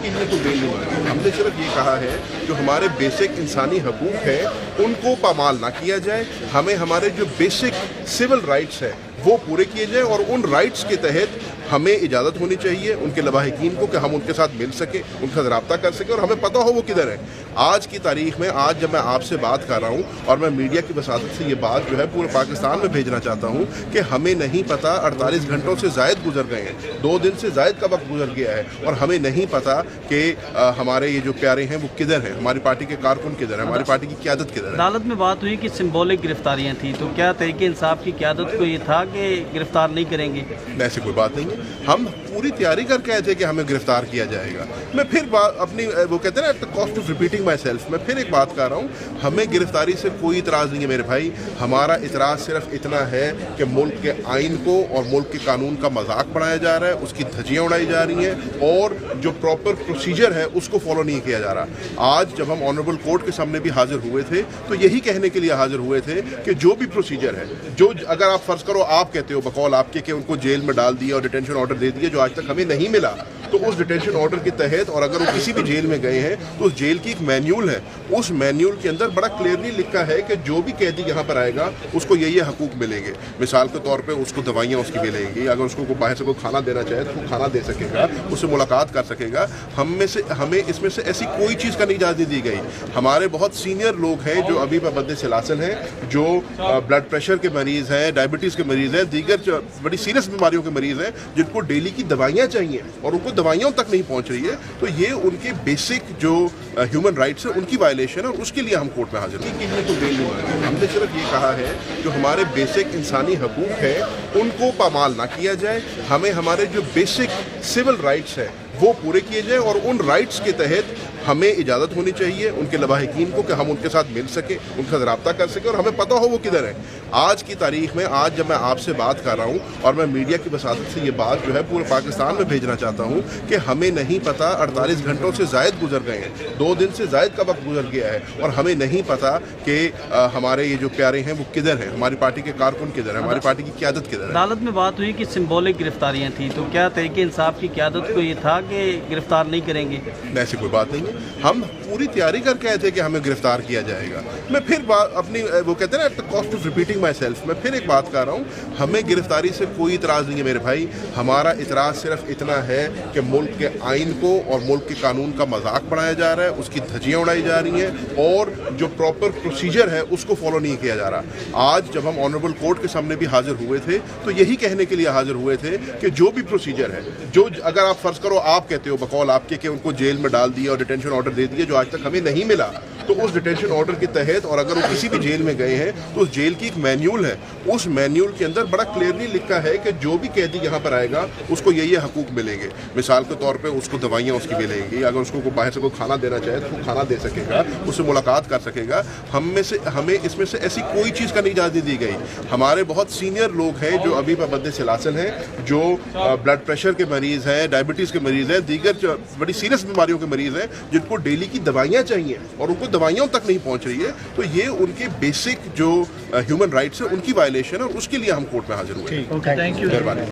के लिए तो बेल नहीं मांगी, हमने सिर्फ ये कहा है जो हमारे बेसिक इंसानी हकूक हैं उनको पामाल ना किया जाए, हमें हमारे जो बेसिक सिविल राइट्स हैं वो पूरे किए जाएं और उन राइट्स के तहत हमें इजाज़त होनी चाहिए उनके लवाहिकीन को कि हम उनके साथ मिल सकें, उनके साथ रब्ता कर सकें और हमें पता हो वो किधर है। आज की तारीख में, आज जब मैं आपसे बात कर रहा हूँ और मैं मीडिया की वसातत से ये बात जो है पूरे पाकिस्तान में भेजना चाहता हूँ कि हमें नहीं पता 48 घंटों से ज़ायद गुजर गए हैं, 2 दिन से ज़ायद का वक्त गुजर गया है और हमें नहीं पता कि हमारे ये जो प्यारे हैं वो किधर हैं, हमारी पार्टी के कारकुन किधर हैं, हमारी पार्टी की क़यादत किधर है। अदालत में बात हुई कि सिंबॉलिक गिरफ्तारियाँ थी, तो क्या तहरीक इंसाफ की क़यादत को ये था कि गिरफ्तार नहीं करेंगे? ऐसी कोई बात नहीं है, हम पूरी तैयारी करके आए थे कि हमें गिरफ्तार किया जाएगा। मैं फिर अपनी वो कहते हैं ना, at the cost of repeating my self, मैं फिर एक बात कर रहा हूँ, हमें गिरफ्तारी से कोई इतराज़ नहीं है मेरे भाई। हमारा इतराज़ सिर्फ इतना है कि मुल्क के आइन को और मुल्क के कानून का मजाक बनाया जा रहा है, उसकी धज्जियाँ उड़ाई जा रही हैं और जो प्रॉपर प्रोसीजर है उसको फॉलो नहीं किया जा रहा। आज जब हम ऑनरेबल कोर्ट के सामने भी हाजिर हुए थे तो यही कहने के लिए हाजिर हुए थे कि जो भी प्रोसीजर है, जो अगर आप फ़र्ज़ करो आप कहते हो बकौल आपके कि उनको जेल में डाल दिया और डिटेंशन ऑर्डर दे दिया जो आज तक हमें नहीं मिला, तो उस डिटेंशन ऑर्डर के तहत और अगर वो किसी भी जेल में गए हैं तो उस जेल की एक मैन्यूल है, उस मैन्यूल के अंदर बड़ा क्लियरली लिखा है कि जो भी कैदी यहाँ पर आएगा उसको ये हकूक मिलेंगे। मिसाल के तौर पे उसको दवाइयाँ उसकी मिलेंगी, अगर उसको बाहर से कोई खाना देना चाहे तो वो खाना दे सकेगा, उससे मुलाकात कर सकेगा। हमें इसमें से ऐसी कोई चीज़ का इजाज़त नहीं दी गई। हमारे बहुत सीनियर लोग हैं जो अभी पाबंद सिलासिल हैं, जो ब्लड प्रेशर के मरीज़ हैं, डायबिटीज़ के मरीज़ हैं, दीगर बड़ी सीरियस बीमारियों के मरीज़ हैं जिनको डेली की दवाइयाँ चाहिए और उनको दवाइयों तक नहीं पहुंच रही है, तो ये उनके बेसिक जो ह्यूमन राइट्स है उनकी वायलेशन है और उसके लिए हम कोर्ट में हाजिर हैं। के लिए तो बेल नहीं मांगी, हमने सिर्फ ये कहा है जो हमारे बेसिक इंसानी हकूक हैं उनको पामाल ना किया जाए, हमें हमारे जो बेसिक सिविल राइट्स हैं वो पूरे किए जाएं और उन राइट्स के तहत हमें इजाज़त होनी चाहिए उनके लवाहिकीन को कि हम उनके साथ मिल सकें, उनके साथ रब्ता कर सकें और हमें पता हो वो किधर है। आज की तारीख में, आज जब मैं आपसे बात कर रहा हूँ और मैं मीडिया की वसातत से ये बात जो है पूरे पाकिस्तान में भेजना चाहता हूँ कि हमें नहीं पता 48 घंटों से ज़ायद गुजर गए हैं, 2 दिन से ज़ायद का वक्त गुजर गया है और हमें नहीं पता कि हमारे ये जो प्यारे हैं वो किधर हैं, हमारी पार्टी के कारकुन किधर हैं, हमारी पार्टी की क़यादत किधर है। अदालत में बात हुई कि सिंबॉलिक गिरफ्तारियाँ थी, तो क्या तहरीक इंसाफ की क़यादत को ये था कि गिरफ्तार नहीं करेंगे? ऐसी कोई बात नहीं है, हम पूरी तैयारी करके आए थे कि हमें गिरफ्तार किया जाएगा। मैं फिर अपनी वो कहते हैं ना, at the cost of repeating my self, मैं फिर एक बात कर रहा हूँ, हमें गिरफ्तारी से कोई इतराज़ नहीं है मेरे भाई। हमारा इतराज़ सिर्फ इतना है कि मुल्क के आइन को और मुल्क के कानून का मजाक बनाया जा रहा है, उसकी धज्जियाँ उड़ाई जा रही हैं और जो प्रॉपर प्रोसीजर है उसको फॉलो नहीं किया जा रहा। आज जब हम ऑनरेबल कोर्ट के सामने भी हाजिर हुए थे तो यही कहने के लिए हाजिर हुए थे कि जो भी प्रोसीजर है, जो अगर आप फ़र्ज़ करो आप कहते हो बकौल आपके कि उनको जेल में डाल दिया और डिटेंशन ऑर्डर दे दिया जो आज तक हमें नहीं मिला, तो उस डिटेंशन ऑर्डर के तहत और अगर वो किसी भी जेल में गए हैं तो उस जेल की एक मैन्यूल है, उस मैन्यूल के अंदर बड़ा क्लियरली लिखा है कि जो भी कैदी यहाँ पर आएगा उसको ये हकूक मिलेंगे। मिसाल के तौर पे उसको दवाइयाँ उसकी मिलेंगी, अगर उसको बाहर से कोई खाना देना चाहे तो वो खाना दे सकेगा, उससे मुलाकात कर सकेगा। हमें इसमें से ऐसी कोई चीज़ का इजाज़त नहीं दी गई। हमारे बहुत सीनियर लोग हैं जो अभी पाबंद सिलासिल हैं, जो ब्लड प्रेशर के मरीज़ हैं, डायबिटीज़ के मरीज़ हैं, दीगर बड़ी सीरियस बीमारियों के मरीज़ हैं जिनको डेली की दवाइयाँ चाहिए और उनको दवाइयों तक नहीं पहुंच रही है, तो ये उनके बेसिक जो ह्यूमन राइट्स है उनकी वायलेशन है और उसके लिए हम कोर्ट में हाजिर हुए। Thank you. मेहरबानी।